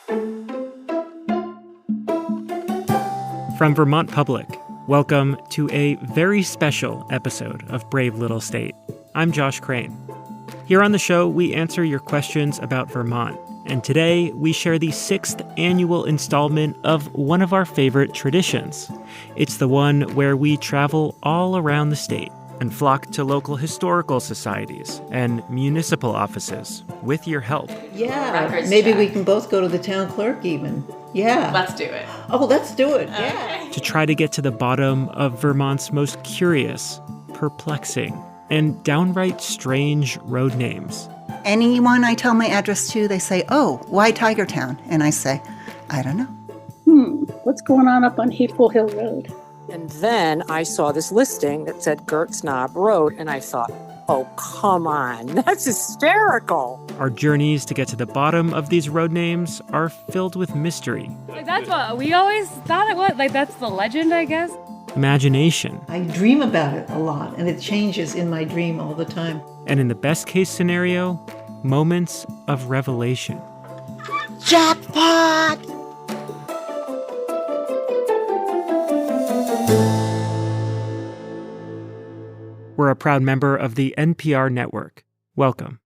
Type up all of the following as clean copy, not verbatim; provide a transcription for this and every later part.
From Vermont Public, welcome to a very special episode of Brave Little State. I'm Josh Crane. Here on the show, we answer your questions about Vermont. And today, we share the 6th annual installment of one of our favorite traditions. It's the one where we travel all around the state and flock to local historical societies and municipal offices with your help. Yeah, maybe we can both go to the town clerk even. Yeah. Let's do it. Oh, let's do it. Yeah. To try to get to the bottom of Vermont's most curious, perplexing, and downright strange road names. Anyone I tell my address to, they say, "Oh, why Tigertown?" And I say, "I don't know." What's going on up on Hateful Hill Road? And then I saw this listing that said Gertz Knob Road, and I thought, oh, come on, that's hysterical. Our journeys to get to the bottom of these road names are filled with mystery. That's what we always thought it was. That's the legend, I guess. Imagination. I dream about it a lot, and it changes in my dream all the time. And in the best case scenario, moments of revelation. Jackpot! We're a proud member of the NPR Network. Welcome.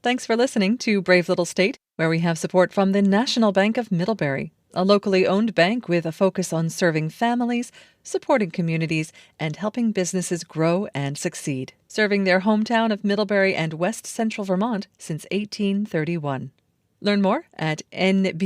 Thanks for listening to Brave Little State, where we have support from the National Bank of Middlebury, a locally owned bank with a focus on serving families, supporting communities, and helping businesses grow and succeed, serving their hometown of Middlebury and West Central Vermont since 1831. Learn more at nbmvt.com.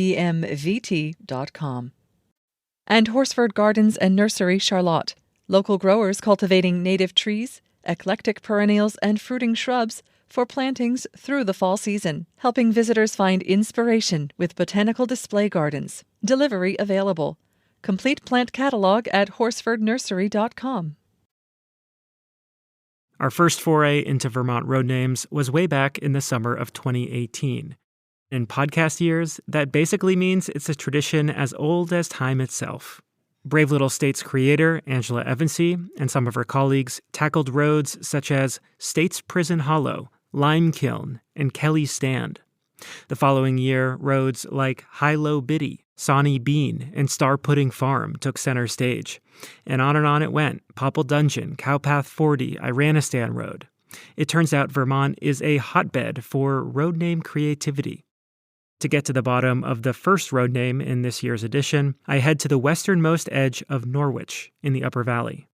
And Horsford Gardens and Nursery, Charlotte. Local growers cultivating native trees, eclectic perennials, and fruiting shrubs for plantings through the fall season, helping visitors find inspiration with botanical display gardens. Delivery available. Complete plant catalog at horsfordnursery.com. Our first foray into Vermont road names was way back in the summer of 2018. In podcast years, that basically means it's a tradition as old as time itself. Brave Little State's creator, Angela Evansy, and some of her colleagues tackled roads such as States Prison Hollow, Lime Kiln, and Kelly Stand. The following year, roads like High-Low Biddy, Sawney Bean, and Star Pudding Farm took center stage. And on it went, Popple Dungeon, Cowpath 40, Iranistan Road. It turns out Vermont is a hotbed for road name creativity. To get to the bottom of the first road name in this year's edition, I head to the westernmost edge of Norwich in the Upper Valley.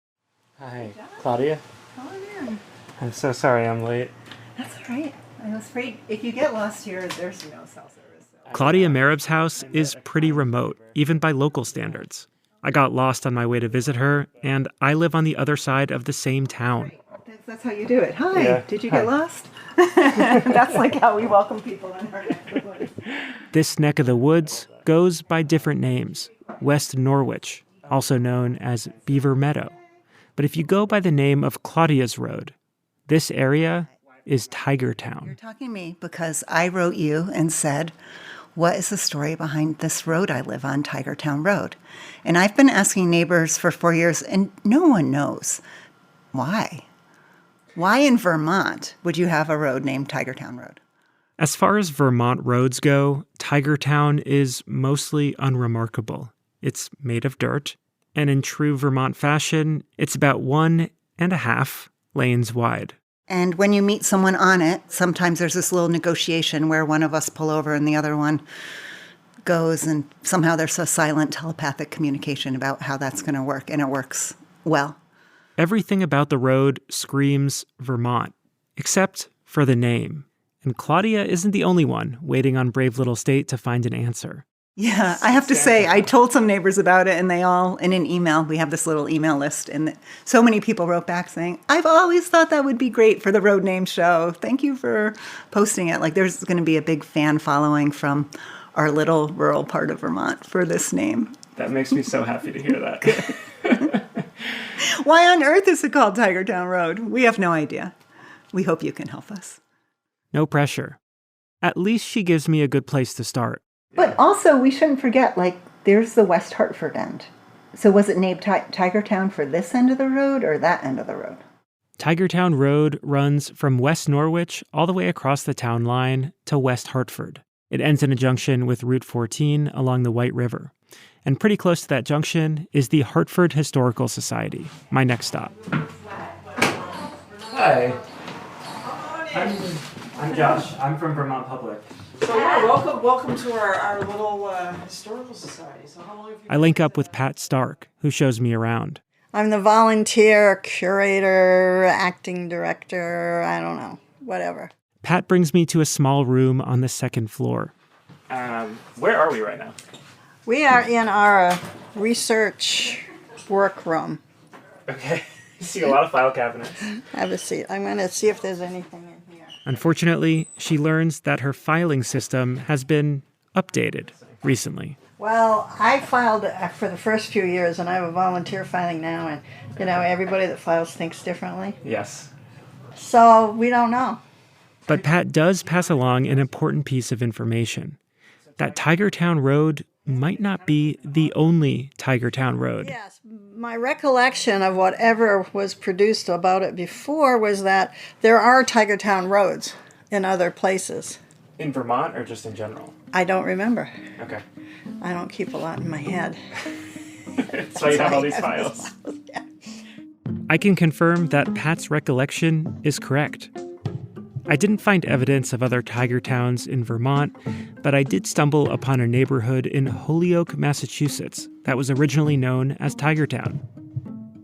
Hi, Claudia. Hello there. I'm so sorry I'm late. That's all right. I was afraid if you get lost here, there's no cell service. Claudia Marab's house is pretty remote, even by local standards. I got lost on my way to visit her, and I live on the other side of the same town. That's how you do it. Hi, yeah. Did you get lost? That's like how we welcome people in our neck of the woods. This neck of the woods goes by different names. West Norwich, also known as Beaver Meadow. But if you go by the name of Claudia's Road, this area is Tigertown. You're talking to me because I wrote you and said, what is the story behind this road I live on, Tigertown Road? And I've been asking neighbors for 4 years, and no one knows. Why? Why in Vermont would you have a road named Tigertown Road? As far as Vermont roads go, Tigertown is mostly unremarkable. It's made of dirt, and in true Vermont fashion, it's about 1.5 lanes wide. And when you meet someone on it, sometimes there's this little negotiation where one of us pull over and the other one goes, and somehow there's a silent telepathic communication about how that's going to work, and it works well. Everything about the road screams Vermont, except for the name. And Claudia isn't the only one waiting on Brave Little State to find an answer. Yeah, I have to say, I told some neighbors about it, and they all, in an email, we have this little email list, and so many people wrote back saying, I've always thought that would be great for the Road Name Show. Thank you for posting it. Like, there's going to be a big fan following from our little rural part of Vermont for this name. That makes me so happy to hear that. Why on earth is it called Tigertown Road? We have no idea. We hope you can help us. No pressure. At least she gives me a good place to start. But also, we shouldn't forget, like, there's the West Hartford end. So was it named Tigertown for this end of the road or that end of the road? Tigertown Road runs from West Norwich all the way across the town line to West Hartford. It ends in a junction with Route 14 along the White River. And pretty close to that junction is the Hartford Historical Society, my next stop. Hi. I'm Josh. I'm from Vermont Public. So yeah, welcome to our little historical society. So how long have you I link up with Pat Stark, who shows me around. I'm the volunteer, curator, acting director, I don't know, whatever. Pat brings me to a small room on the second floor. Where are we right now? We are in our research workroom. Okay. I see a lot of file cabinets. Have a seat. I'm going to see if there's anything in here. Unfortunately, she learns that her filing system has been updated recently. Well, I filed for the first few years, and I have a volunteer filing now, and, everybody that files thinks differently. Yes. So we don't know. But Pat does pass along an important piece of information. That Tigertown Road might not be the only Tigertown Road. Yes, my recollection of whatever was produced about it before was that there are Tigertown roads in other places. In Vermont or just in general? I don't remember. Okay. I don't keep a lot in my head. That's why you have all these files. Yeah. I can confirm that Pat's recollection is correct. I didn't find evidence of other tiger towns in Vermont, but I did stumble upon a neighborhood in Holyoke, Massachusetts that was originally known as Tigertown.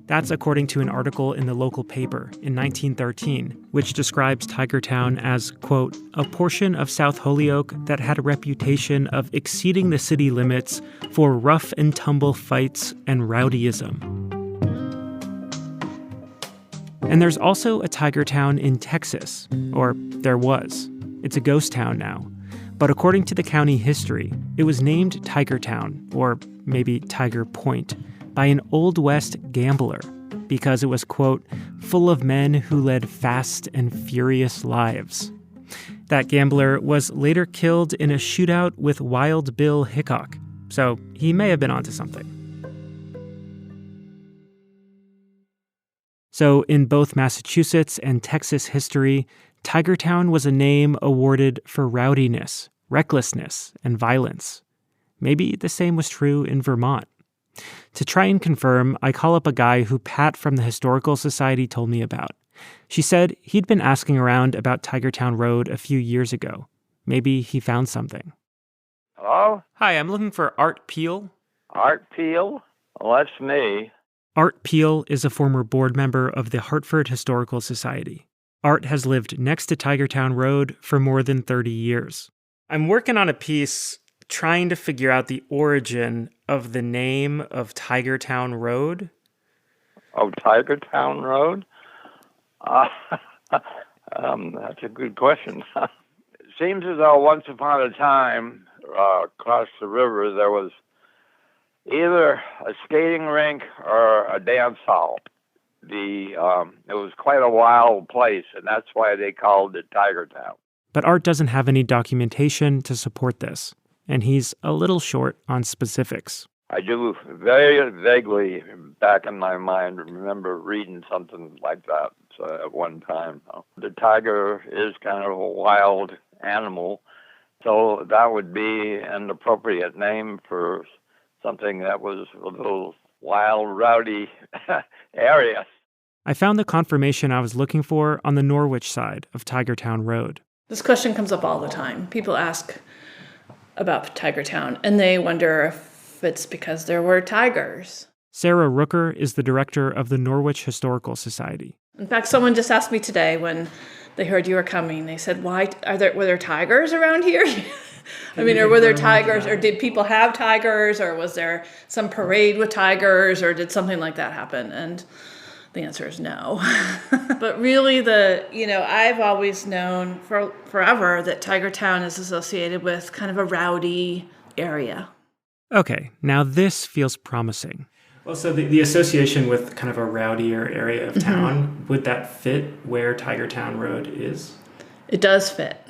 That's according to an article in the local paper in 1913, which describes Tigertown as, quote, a portion of South Holyoke that had a reputation of exceeding the city limits for rough and tumble fights and rowdyism. And there's also a Tigertown in Texas, or there was. It's a ghost town now. But according to the county history, it was named Tigertown, or maybe Tiger Point, by an Old West gambler because it was, quote, full of men who led fast and furious lives. That gambler was later killed in a shootout with Wild Bill Hickok, so he may have been onto something. So in both Massachusetts and Texas history, Tigertown was a name awarded for rowdiness, recklessness, and violence. Maybe the same was true in Vermont. To try and confirm, I call up a guy who Pat from the Historical Society told me about. She said he'd been asking around about Tigertown Road a few years ago. Maybe he found something. Hello? Hi, I'm looking for Art Peel. Art Peel? Well, that's me. Art Peel is a former board member of the Hartford Historical Society. Art has lived next to Tigertown Road for more than 30 years. I'm working on a piece trying to figure out the origin of the name of Tigertown Road. Oh, Tigertown Road? That's a good question. It seems as though once upon a time, across the river, there was either a skating rink or a dance hall. It was quite a wild place, and that's why they called it Tigertown. But Art doesn't have any documentation to support this, and he's a little short on specifics. I do very vaguely, back in my mind, remember reading something like that at one time. The tiger is kind of a wild animal, so that would be an appropriate name for something that was a little wild, rowdy area. I found the confirmation I was looking for on the Norwich side of Tigertown Road. This question comes up all the time. People ask about Tigertown, and they wonder if it's because there were tigers. Sarah Rooker is the director of the Norwich Historical Society. In fact, someone just asked me today when they heard you were coming. They said, "Why were there tigers around here?" I mean, or were there tigers, or did people have tigers, or was there some parade with tigers, or did something like that happen? And the answer is no. But really, I've always known for forever that Tigertown is associated with kind of a rowdy area. Okay, now this feels promising. Well, so the association with kind of a rowdier area of town, would that fit where Tigertown Road is? It does fit.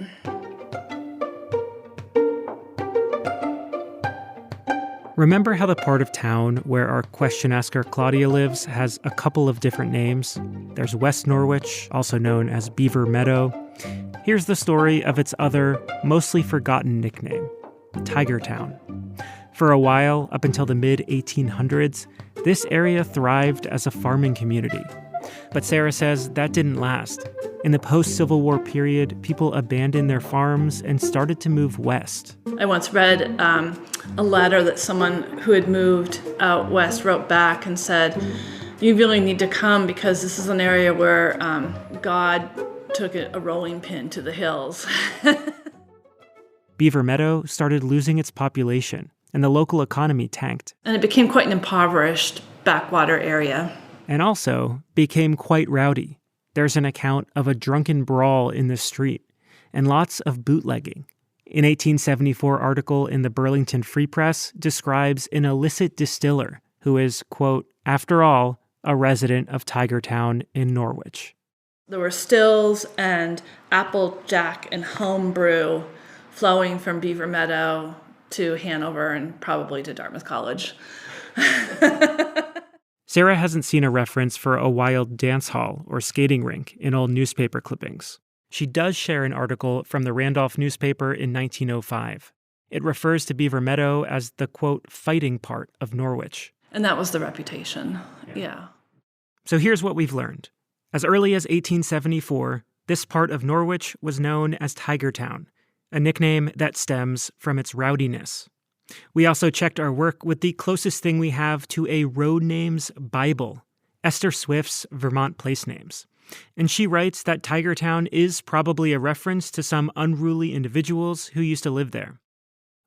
Remember how the part of town where our question asker Claudia lives has a couple of different names? There's West Norwich, also known as Beaver Meadow, Here's the story of its other, mostly forgotten nickname, Tiger Town. For a while, up until the mid-1800s, this area thrived as a farming community. But Sarah says that didn't last. In the post-Civil War period, people abandoned their farms and started to move west. I once read a letter that someone who had moved out west wrote back and said, "You really need to come because this is an area where God took a rolling pin to the hills." Beaver Meadow started losing its population, and the local economy tanked. And it became quite an impoverished backwater area. And also became quite rowdy. There's an account of a drunken brawl in the street and lots of bootlegging. An 1874 article in the Burlington Free Press describes an illicit distiller who is, quote, after all, a resident of Tiger Town in Norwich. There were stills and applejack and home brew flowing from Beaver Meadow to Hanover and probably to Dartmouth College. Sarah hasn't seen a reference for a wild dance hall or skating rink in old newspaper clippings. She does share an article from the Randolph newspaper in 1905. It refers to Beaver Meadow as the, quote, fighting part of Norwich. And that was the reputation, yeah. So here's what we've learned. As early as 1874, this part of Norwich was known as Tiger Town, a nickname that stems from its rowdiness. We also checked our work with the closest thing we have to a road names Bible, Esther Swift's Vermont Place Names. And she writes that Tiger Town is probably a reference to some unruly individuals who used to live there.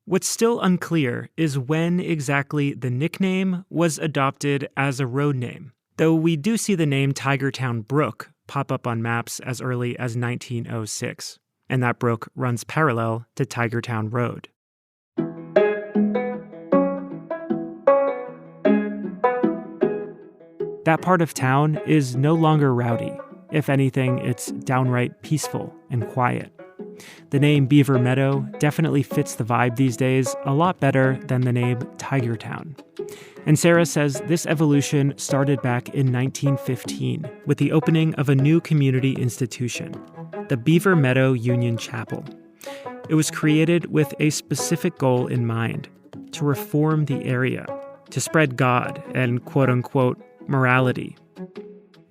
What's still unclear is when exactly the nickname was adopted as a road name, though we do see the name Tiger Town Brook pop up on maps as early as 1906, and that brook runs parallel to Tiger Town Road. That part of town is no longer rowdy. If anything, it's downright peaceful and quiet. The name Beaver Meadow definitely fits the vibe these days a lot better than the name Tiger Town. And Sarah says this evolution started back in 1915 with the opening of a new community institution, the Beaver Meadow Union Chapel. It was created with a specific goal in mind, to reform the area, to spread God and quote-unquote morality.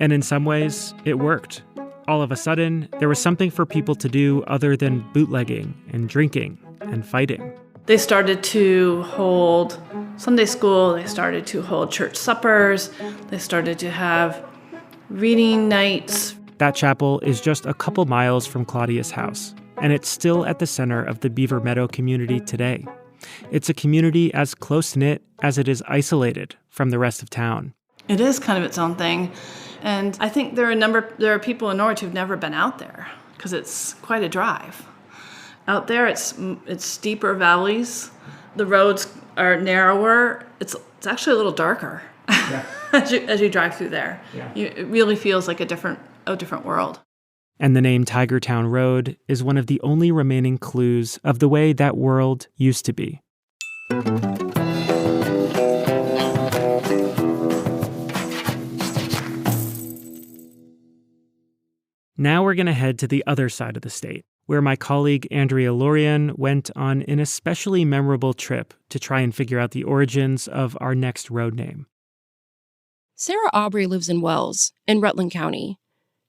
And in some ways, it worked. All of a sudden, there was something for people to do other than bootlegging and drinking and fighting. They started to hold Sunday school, they started to hold church suppers, they started to have reading nights. That chapel is just a couple miles from Claudia's house, and it's still at the center of the Beaver Meadow community today. It's a community as close-knit as it is isolated from the rest of town. It is kind of its own thing. And I think there are people in Norwich who've never been out there because it's quite a drive. Out there, it's steeper valleys. The roads are narrower. It's actually a little darker as you drive through there. Yeah. It really feels like a different world. And the name Tiger Town Road is one of the only remaining clues of the way that world used to be. Now we're going to head to the other side of the state, where my colleague Andrea Lorian went on an especially memorable trip to try and figure out the origins of our next road name. Sarah Aubrey lives in Wells, in Rutland County.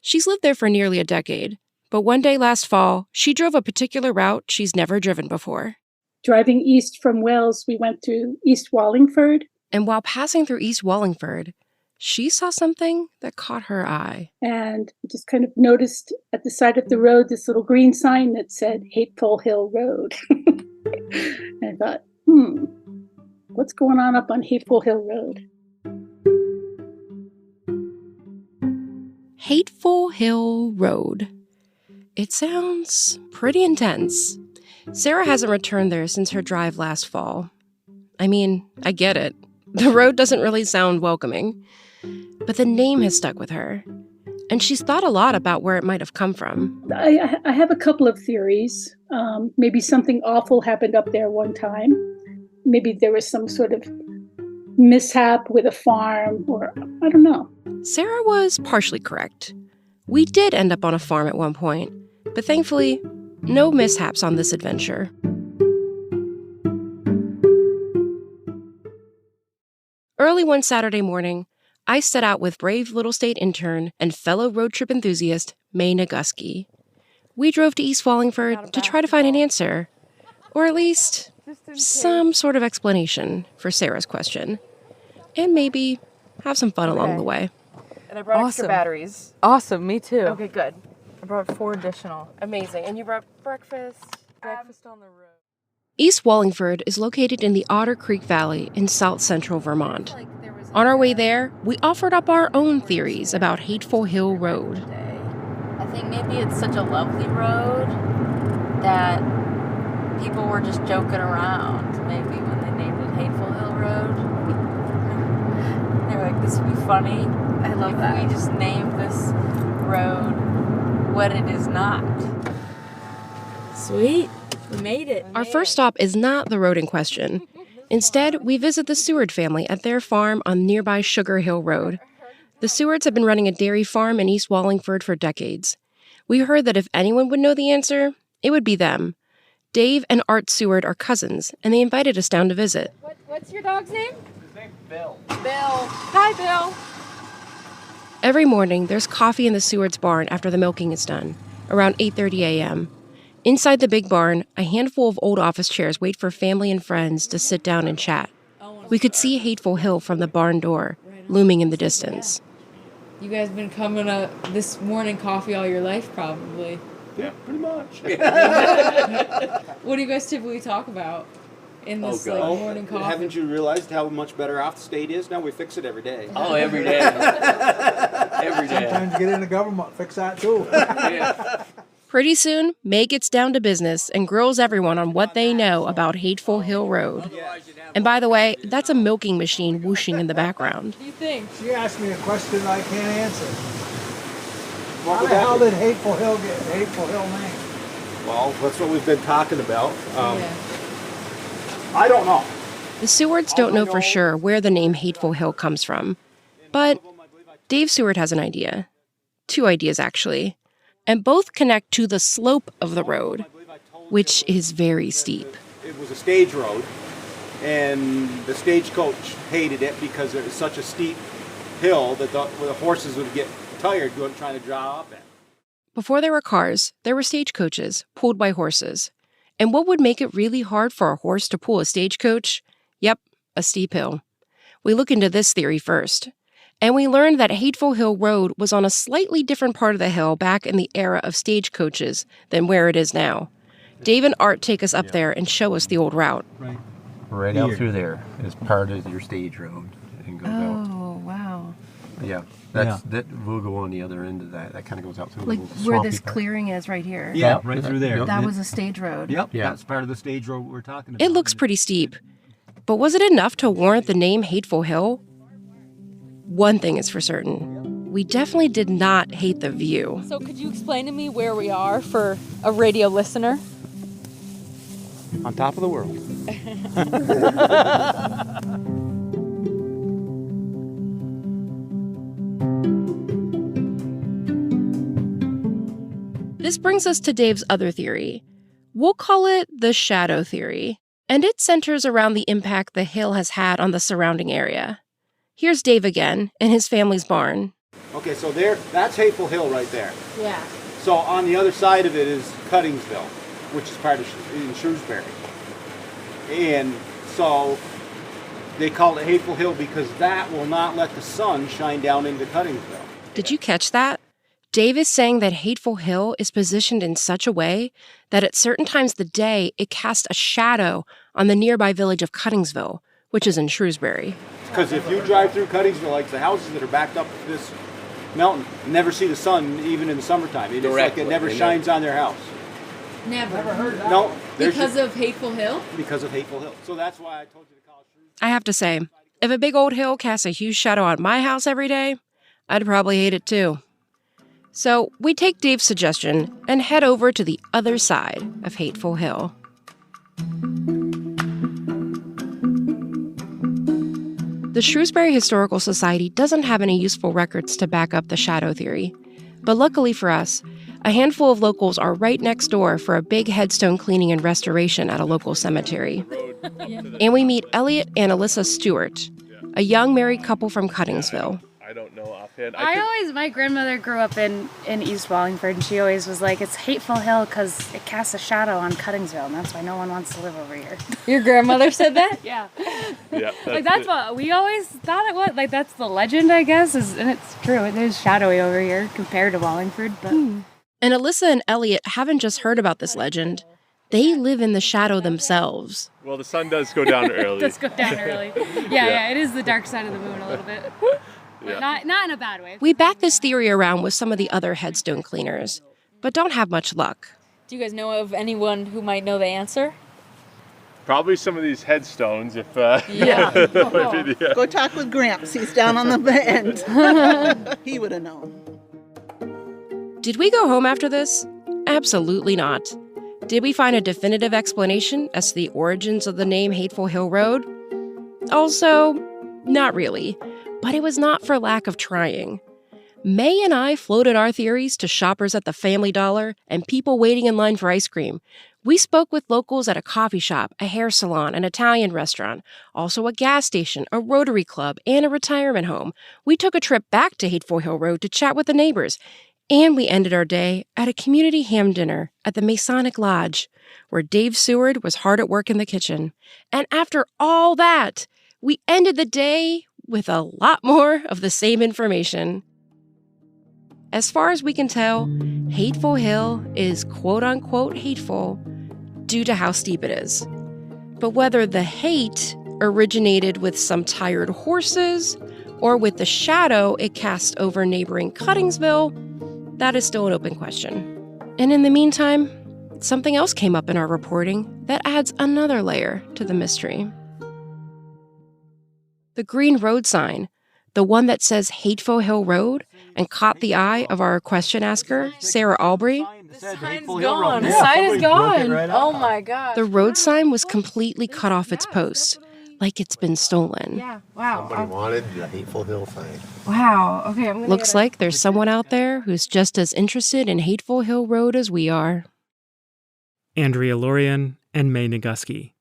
She's lived there for nearly a decade, but one day last fall, she drove a particular route she's never driven before. Driving east from Wells, we went to East Wallingford. And while passing through East Wallingford, she saw something that caught her eye. And just kind of noticed at the side of the road this little green sign that said Hateful Hill Road. And I thought, what's going on up on Hateful Hill Road? Hateful Hill Road. It sounds pretty intense. Sarah hasn't returned there since her drive last fall. I mean, I get it. The road doesn't really sound welcoming. But the name has stuck with her. And she's thought a lot about where it might have come from. I have a couple of theories. Maybe something awful happened up there one time. Maybe there was some sort of mishap with a farm, or I don't know. Sarah was partially correct. We did end up on a farm at one point, But thankfully, no mishaps on this adventure. Early one Saturday morning, I set out with brave little state intern and fellow road trip enthusiast May Naguski. We drove to East Wallingford to try to find an answer, or at least some sort of explanation for Sarah's question, and maybe have some fun along the way. And I brought extra batteries. Awesome, me too. Okay, good. I brought 4 additional. Amazing. And you brought breakfast? Breakfast on the road. East Wallingford is located in the Otter Creek Valley in south central Vermont. On our way there, we offered up our own theories about Hateful Hill Road. I think maybe it's such a lovely road that people were just joking around, maybe when they named it Hateful Hill Road. They were like, this would be funny. I love that. If we just named this road what it is not. Sweet. We made it. Our first stop is not the road in question. Instead, we visit the Seward family at their farm on nearby Sugar Hill Road. The Sewards have been running a dairy farm in East Wallingford for decades. We heard that if anyone would know the answer, it would be them. Dave and Art Seward are cousins, and they invited us down to visit. What's your dog's name? His name's Bill. Bill. Hi, Bill. Every morning, there's coffee in the Seward's barn after the milking is done, around 8:30 a.m. Inside the big barn, a handful of old office chairs wait for family and friends to sit down and chat. We could see Hateful Hill from the barn door, looming in the distance. You guys been coming to this morning coffee all your life, probably. Yeah, pretty much. What do you guys typically talk about in this morning coffee? Haven't you realized how much better off the state is now? We fix it every day. Oh, every day. Every day. Sometimes get into government, fix that too. Yeah. Pretty soon, May gets down to business and grills everyone on what they know about Hateful Hill Road. And by the way, that's a milking machine whooshing in the background. What do you think? She asked me a question I can't answer. How the hell did Hateful Hill get the Hateful Hill name? Well, that's what we've been talking about. I don't know. The Sewards don't know for sure where the name Hateful Hill comes from. But Dave Seward has an idea. 2 ideas, actually. And both connect to the slope of the road, which is very steep. It was a stage road, and the stagecoach hated it because it was such a steep hill that the horses would get tired trying to draw up it. Before there were cars, there were stagecoaches pulled by horses. And what would make it really hard for a horse to pull a stagecoach? Yep, a steep hill. We look into this theory first. And we learned that Hateful Hill Road was on a slightly different part of the hill back in the era of stagecoaches than where it is now. Dave and Art take us up there and show us the old route. Right out through there is part of your stage road and goes out. Oh, wow. Yeah, that will go on the other end of that. That kind of goes out through Like the where this part. clearing is right here. Yeah, right through there. That was a stage road. Yep, Yeah. that's part of the stage road we're talking about. It looks pretty steep. But was it enough to warrant the name Hateful Hill? One thing is for certain. We definitely did not hate the view. So could you explain to me where we are for a radio listener? On top of the world. This brings us to Dave's other theory. We'll call it the shadow theory, and it centers around the impact the hill has had on the surrounding area. Here's Dave again in his family's barn. Okay, so that's Hateful Hill right there. Yeah. So on the other side of it is Cuttingsville, which is part of in Shrewsbury. And so they call it Hateful Hill because that will not let the sun shine down into Cuttingsville. Did you catch that? Dave is saying that Hateful Hill is positioned in such a way that at certain times of the day, it casts a shadow on the nearby village of Cuttingsville, which is in Shrewsbury. Because if you drive through Cuttingsville, like the houses that are backed up to this mountain, never see the sun even in the summertime. It's like it never shines on their house. Never heard that. No. Because of Hateful Hill? Because of Hateful Hill. So that's why I told you to call it Shrewsbury. I have to say, if a big old hill casts a huge shadow on my house every day, I'd probably hate it too. So we take Dave's suggestion and head over to the other side of Hateful Hill. The Shrewsbury Historical Society doesn't have any useful records to back up the shadow theory. But luckily for us, A handful of locals are right next door for a big headstone cleaning and restoration at a local cemetery. And we meet Elliot and Alyssa Stewart, a young married couple from Cuttingsville. I don't know offhand. My grandmother grew up in East Wallingford, and she always was like, it's Hateful Hill because it casts a shadow on Cuttingsville, and that's why no one wants to live over here. Your grandmother said that? Yeah. Yeah. That's what we always thought it was. Like, that's the legend, I guess, and it's true. It is shadowy over here compared to Wallingford, but... And Alyssa and Elliot haven't just heard about this legend. They live in the shadow themselves. Well, the sun does go down early. It does go down early. Yeah, it is the dark side of the moon a little bit. Yeah. Not in a bad way. We bat this theory around with some of the other headstone cleaners, but don't have much luck. Do you guys know of anyone who might know the answer? Probably some of these headstones, if... Yeah. Go talk with Gramps. He's down on the end. He would have known. Did we go home after this? Absolutely not. Did we find a definitive explanation as to the origins of the name Hateful Hill Road? Also, not really, but it was not for lack of trying. May and I floated our theories to shoppers at the Family Dollar and people waiting in line for ice cream. We spoke with locals at a coffee shop, a hair salon, an Italian restaurant, also a gas station, a Rotary Club, and a retirement home. We took a trip back to Hateful Hill Road to chat with the neighbors. And we ended our day at a community ham dinner at the Masonic Lodge, where Dave Seward was hard at work in the kitchen. And after all that, we ended the day with a lot more of the same information. As far as we can tell, Hateful Hill is quote-unquote hateful due to how steep it is. But whether the hate originated with some tired horses or with the shadow it cast over neighboring Cuttingsville, that is still an open question. And in the meantime, something else came up in our reporting that adds another layer to the mystery. The green road sign, the one that says Hateful Hill Road and caught the eye of our question asker, Sarah Albury. The sign's gone. The sign is gone. Oh my God. The road sign was completely cut off its post, like it's been stolen. Yeah, wow. Somebody wanted the Hateful Hill sign. Wow, okay. I'm gonna Looks like there's someone out there who's just as interested in Hateful Hill Road as we are. Andrea Lorian and May Naguski.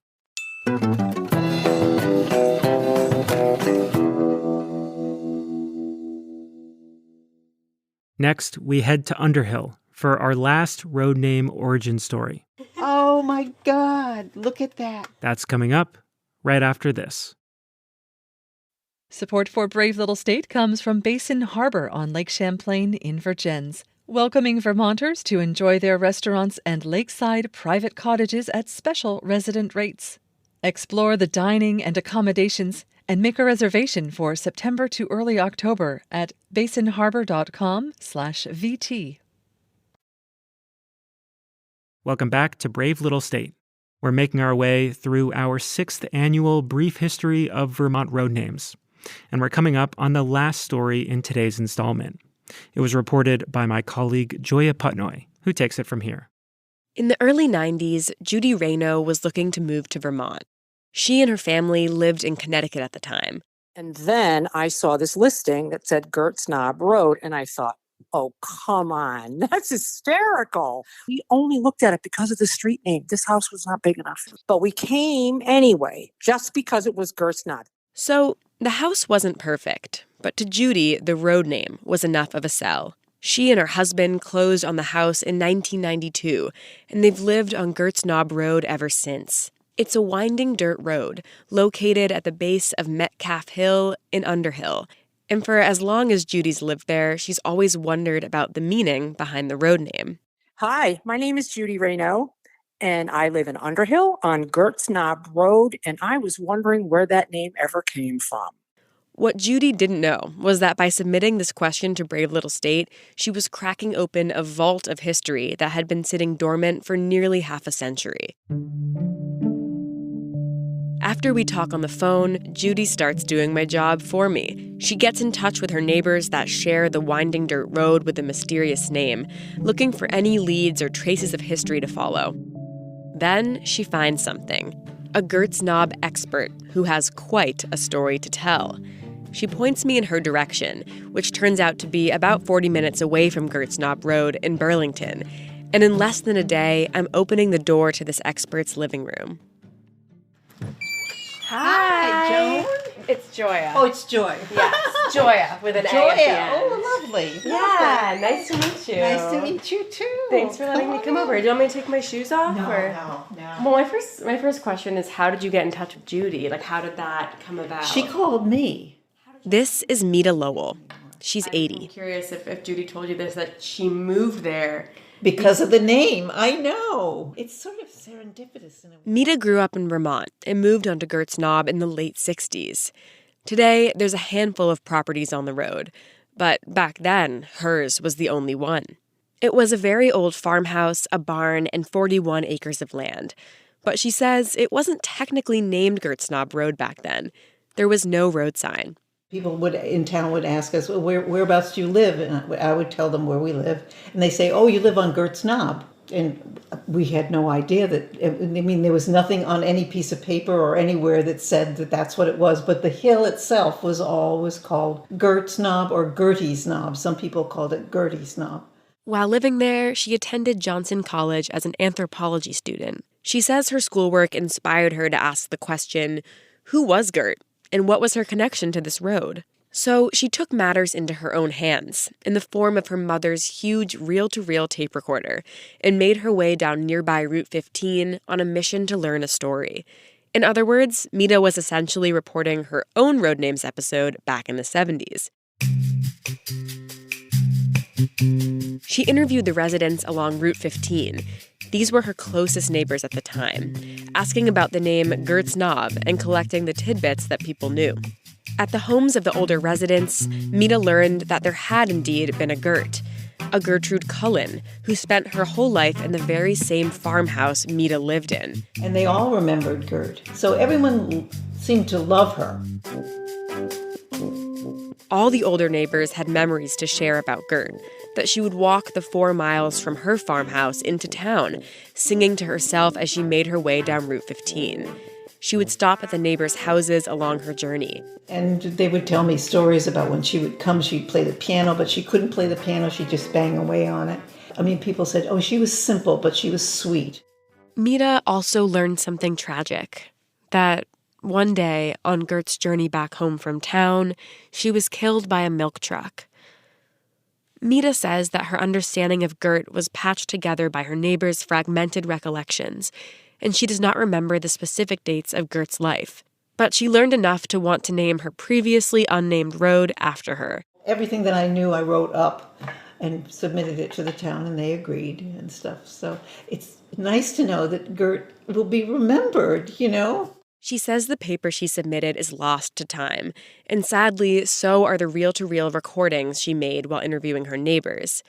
Next, we head to Underhill for our last road name origin story. Oh my God, look at that. That's coming up right after this. Support for Brave Little State comes from Basin Harbor on Lake Champlain in Vergennes, welcoming Vermonters to enjoy their restaurants and lakeside private cottages at special resident rates. Explore the dining and accommodations and make a reservation for September to early October at basinharbor.com/VT. Welcome back to Brave Little State. We're making our way through our 6th annual Brief History of Vermont Road Names, and we're coming up on the last story in today's installment. It was reported by my colleague Joya Putnoy, who takes it from here. In the early 90s, Judy Rayno was looking to move to Vermont. She and her family lived in Connecticut at the time. And then I saw this listing that said Gertz Knob Road, and I thought, oh, come on, that's hysterical. We only looked at it because of the street name. This house was not big enough. But we came anyway, just because it was Gertz Knob. So the house wasn't perfect, but to Judy, the road name was enough of a sell. She and her husband closed on the house in 1992, and they've lived on Gertz Knob Road ever since. It's a winding dirt road located at the base of Metcalf Hill in Underhill. And for as long as Judy's lived there, she's always wondered about the meaning behind the road name. Hi, my name is Judy Rayno, and I live in Underhill on Gertz Knob Road, and I was wondering where that name ever came from. What Judy didn't know was that by submitting this question to Brave Little State, she was cracking open a vault of history that had been sitting dormant for nearly half a century. After we talk on the phone, Judy starts doing my job for me. She gets in touch with her neighbors that share the winding dirt road with the mysterious name, looking for any leads or traces of history to follow. Then she finds something. A Gertz Knob expert who has quite a story to tell. She points me in her direction, which turns out to be about 40 minutes away from Gert's Knob Road in Burlington. And in less than a day, I'm opening the door to this expert's living room. Hi, Joan. It's Joya. Oh, it's Joy. Yes, Joya with an A Joya. at the end. Oh, lovely. Yeah, nice to meet you. Nice to meet you too. Thanks for letting me come over. Do you want me to take my shoes off? No, or? no. Well, my first question is, how did you get in touch with Judy? Like, how did that come about? She called me. This is Mita Lowell. She's 80. I'm curious if Judy told you this, that she moved there. Because of the name, I know. It's sort of serendipitous in a way. Mita grew up in Vermont and moved onto Gert's Knob in the late 60s. Today, there's a handful of properties on the road, but back then, hers was the only one. It was a very old farmhouse, a barn, and 41 acres of land. But she says it wasn't technically named Gert's Knob Road back then. There was no road sign. People in town would ask us, well, whereabouts do you live? And I would tell them where we live. And they say, oh, you live on Gert's Knob. And we had no idea that, there was nothing on any piece of paper or anywhere that said that that's what it was. But the hill itself was always called Gert's Knob or Gertie's Knob. Some people called it Gertie's Knob. While living there, she attended Johnson College as an anthropology student. She says her schoolwork inspired her to ask the question, who was Gert? And what was her connection to this road? So she took matters into her own hands in the form of her mother's huge reel-to-reel tape recorder and made her way down nearby Route 15 on a mission to learn a story. In other words, Mita was essentially reporting her own road names episode back in the 70s. She interviewed the residents along Route 15. These were her closest neighbors at the time, asking about the name Gert's Knob and collecting the tidbits that people knew. At the homes of the older residents, Mita learned that there had indeed been a Gert, a Gertrude Cullen, who spent her whole life in the very same farmhouse Mita lived in. And they all remembered Gert. So everyone seemed to love her. All the older neighbors had memories to share about Gert, that she would walk the 4 miles from her farmhouse into town, singing to herself as she made her way down Route 15. She would stop at the neighbors' houses along her journey. And they would tell me stories about when she would come, she'd play the piano, but she couldn't play the piano, she'd just bang away on it. People said, oh, she was simple, but she was sweet. Mita also learned something tragic, that one day on Gert's journey back home from town, she was killed by a milk truck. Mita says that her understanding of Gert was patched together by her neighbors' fragmented recollections, and she does not remember the specific dates of Gert's life. But she learned enough to want to name her previously unnamed road after her. Everything that I knew I wrote up and submitted it to the town, and they agreed and stuff. So it's nice to know that Gert will be remembered, She says the paper she submitted is lost to time, and sadly, so are the reel-to-reel recordings she made while interviewing her neighbors.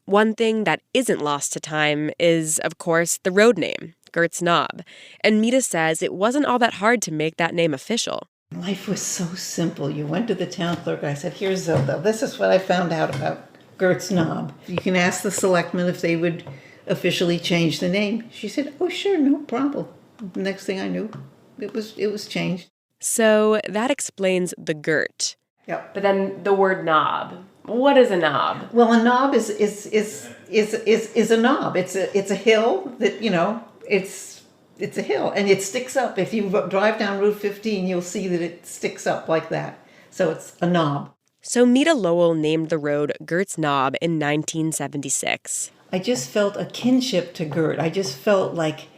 One thing that isn't lost to time is, of course, the road name, Gert's Knob, and Mita says it wasn't all that hard to make that name official. Life was so simple. You went to the town clerk, I said, here's Zilda, this is what I found out about Gert's Knob. You can ask the selectmen if they would officially change the name. She said, oh, sure, no problem. The next thing I knew, it was changed. So that explains the Gert. Yep. But then the word knob. What is a knob? Well, a knob is a knob. It's a hill that it's a hill and it sticks up. If you drive down Route 15, you'll see that it sticks up like that. So it's a knob. So Mita Lowell named the road Gert's Knob in 1976. I just felt a kinship to Gert. I just felt like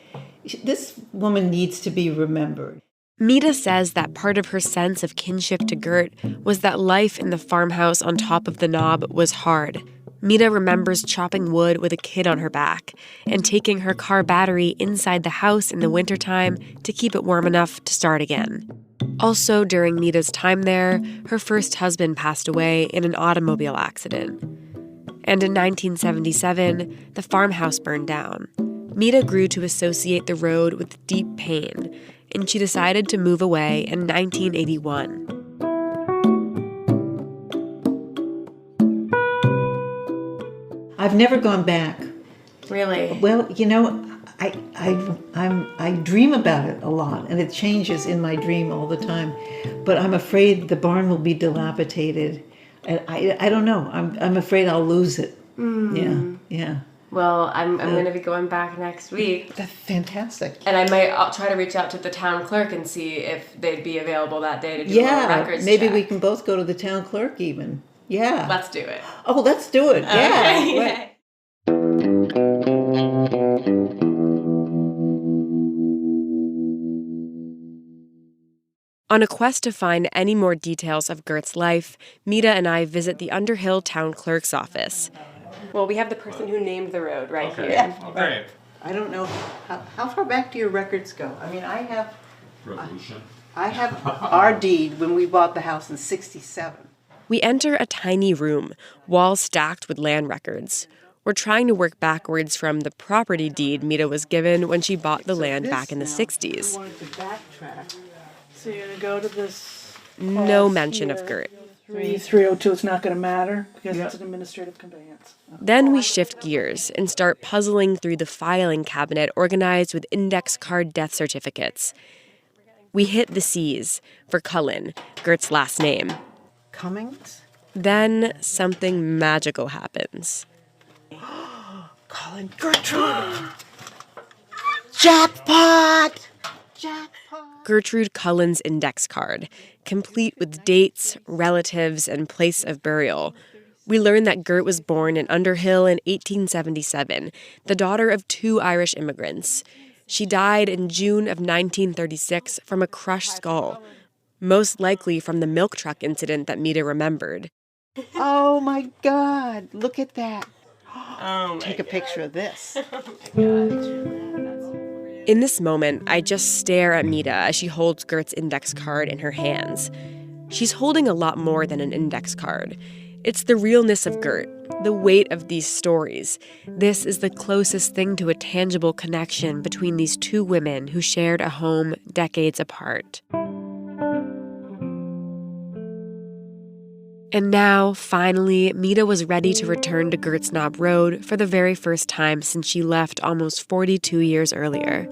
this woman needs to be remembered. Mita says that part of her sense of kinship to Gert was that life in the farmhouse on top of the knob was hard. Mita remembers chopping wood with a kid on her back and taking her car battery inside the house in the wintertime to keep it warm enough to start again. Also, during Mita's time there, her first husband passed away in an automobile accident. And in 1977, the farmhouse burned down. Mita grew to associate the road with deep pain, and she decided to move away in 1981. I've never gone back. Really? Well, I dream about it a lot, and it changes in my dream all the time. But I'm afraid the barn will be dilapidated, and I don't know. I'm afraid I'll lose it. Yeah. Well, I'm going to be going back next week. That's fantastic. And I'll try to reach out to the town clerk and see if they'd be available that day to do a records maybe check. we can both go to the town clerk even. Yeah. Let's do it. Oh, let's do it. Yeah. Okay. Right. On a quest to find any more details of Gert's life, Mita and I visit the Underhill Town Clerk's office. Well, we have the person who named the road right here. Yeah. Great. I don't know how far back do your records go. I mean, I have Revolution. I have our deed when we bought the house in '67. We enter a tiny room, walls stacked with land records. We're trying to work backwards from the property deed Mita was given when she bought the land back in the 60s. I wanted to backtrack. So you're gonna go to this. No mention of Gert. 302. It's not gonna matter because it's an administrative conveyance. Then we shift gears and start puzzling through the filing cabinet organized with index card death certificates. We hit the C's for Cullen, Gert's last name. Cummings? Then something magical happens. Colin Gertrude! Jackpot! Gertrude Cullen's index card, complete with dates, relatives, and place of burial. We learn that Gert was born in Underhill in 1877, the daughter of 2 Irish immigrants. She died in June of 1936 from a crushed skull, most likely from the milk truck incident that Mita remembered. Oh my God, look at that. Oh, take a picture of this. In this moment, I just stare at Mita as she holds Gert's index card in her hands. She's holding a lot more than an index card. It's the realness of Gert, the weight of these stories. This is the closest thing to a tangible connection between these 2 women who shared a home decades apart. And now, finally, Mita was ready to return to Gert's Knob Road for the very first time since she left almost 42 years earlier.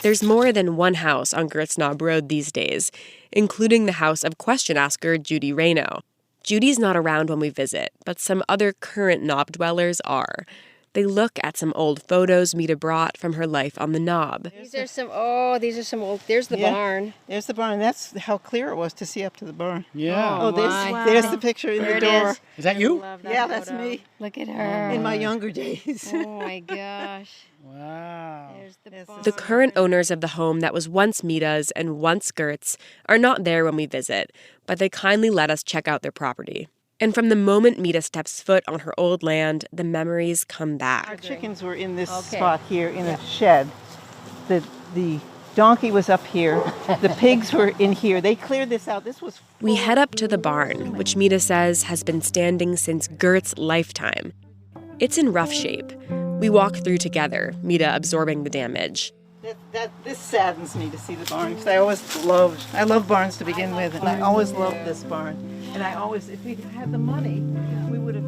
There's more than one house on Gert's Knob Road these days, including the house of question asker Judy Rayno. Judy's not around when we visit, but some other current Knob dwellers are. They look at some old photos Mita brought from her life on the Knob. These are some old, there's the barn. There's the barn. That's how clear it was to see up to the barn. Yeah. Oh, there's the picture in the door. Is that you? Yeah, that's me. Look at her. In my younger days. Oh my gosh. Wow. There's the barn. The current owners of the home that was once Mita's and once Gert's are not there when we visit, but they kindly let us check out their property. And from the moment Mita steps foot on her old land, the memories come back. Our chickens were in this spot here in a shed. The donkey was up here. The pigs were in here. They cleared this out. This was We head up to the barn, which Mita says has been standing since Gert's lifetime. It's in rough shape. We walk through together, Mita absorbing the damage. This saddens me to see the barn because I love barns to begin with, and I always loved this barn. And if we had the money, we would have.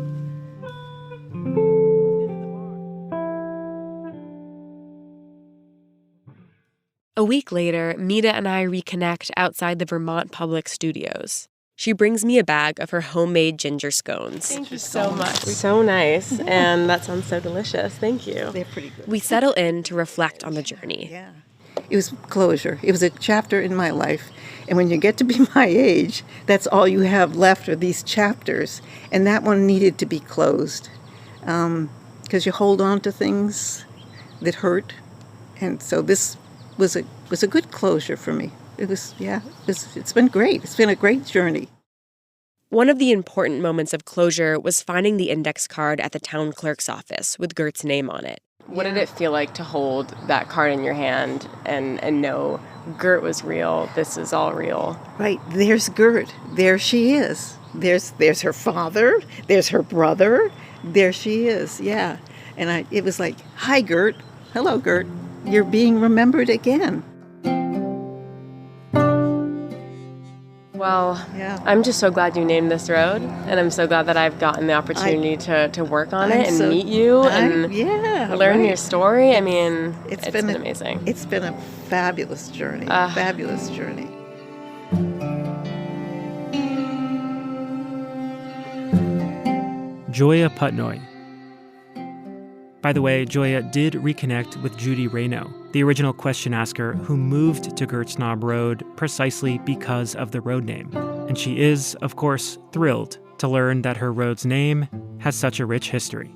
A week later, Mita and I reconnect outside the Vermont Public studios. She brings me a bag of her homemade ginger scones. Thank you so much. So nice, and that sounds so delicious. Thank you. They're pretty good. We settle in to reflect on the journey. Yeah. It was closure. It was a chapter in my life. And when you get to be my age, that's all you have left are these chapters. And that one needed to be closed. Because you hold on to things that hurt. And so this was a good closure for me. It's been great. It's been a great journey. One of the important moments of closure was finding the index card at the town clerk's office with Gert's name on it. What did it feel like to hold that card in your hand and know Gert was real, this is all real? Right, there's Gert. There she is. There's her father. There's her brother. There she is, yeah. And it was like, hi, Gert. Hello, Gert. You're being remembered again. Well, Yeah. I'm just so glad you named this road, and I'm so glad that I've gotten the opportunity to work on it and meet you and learn your story. I mean, it's been amazing. It's been a fabulous journey. Fabulous journey. Joya Putnoy. By the way, Joya did reconnect with Judy Rayno, the original question asker who moved to Gertz Knob Road precisely because of the road name. And she is, of course, thrilled to learn that her road's name has such a rich history.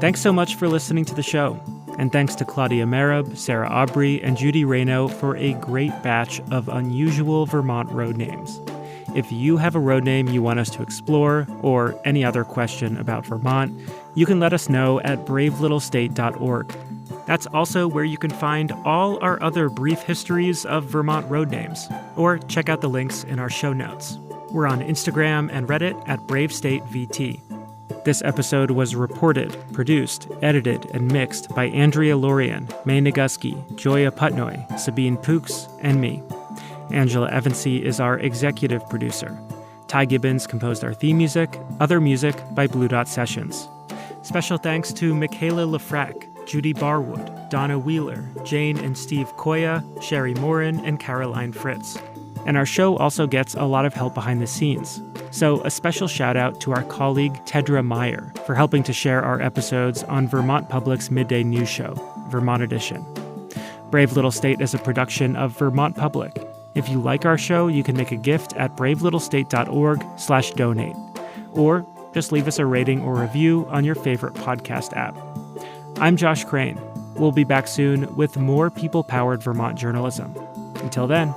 Thanks so much for listening to the show. And thanks to Claudia Marab, Sarah Aubry, and Judy Rayno for a great batch of unusual Vermont road names. If you have a road name you want us to explore, or any other question about Vermont, you can let us know at bravelittlestate.org. That's also where you can find all our other brief histories of Vermont road names, or check out the links in our show notes. We're on Instagram and Reddit at BraveStateVT. This episode was reported, produced, edited, and mixed by Andrea Lorian, May Nagusky, Joya Putnoy, Sabine Pooks, and me. Angela Evansy is our executive producer. Ty Gibbons composed our theme music, other music by Blue Dot Sessions. Special thanks to Michaela Lafrac, Judy Barwood, Donna Wheeler, Jane and Steve Koya, Sherry Morin, and Caroline Fritz. And our show also gets a lot of help behind the scenes. So a special shout out to our colleague Tedra Meyer for helping to share our episodes on Vermont Public's midday news show, Vermont Edition. Brave Little State is a production of Vermont Public. If you like our show, you can make a gift at bravelittlestate.org/donate. Or just leave us a rating or review on your favorite podcast app. I'm Josh Crane. We'll be back soon with more people-powered Vermont journalism. Until then.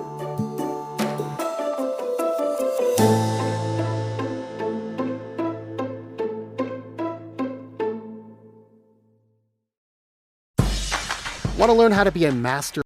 Want to learn how to be a master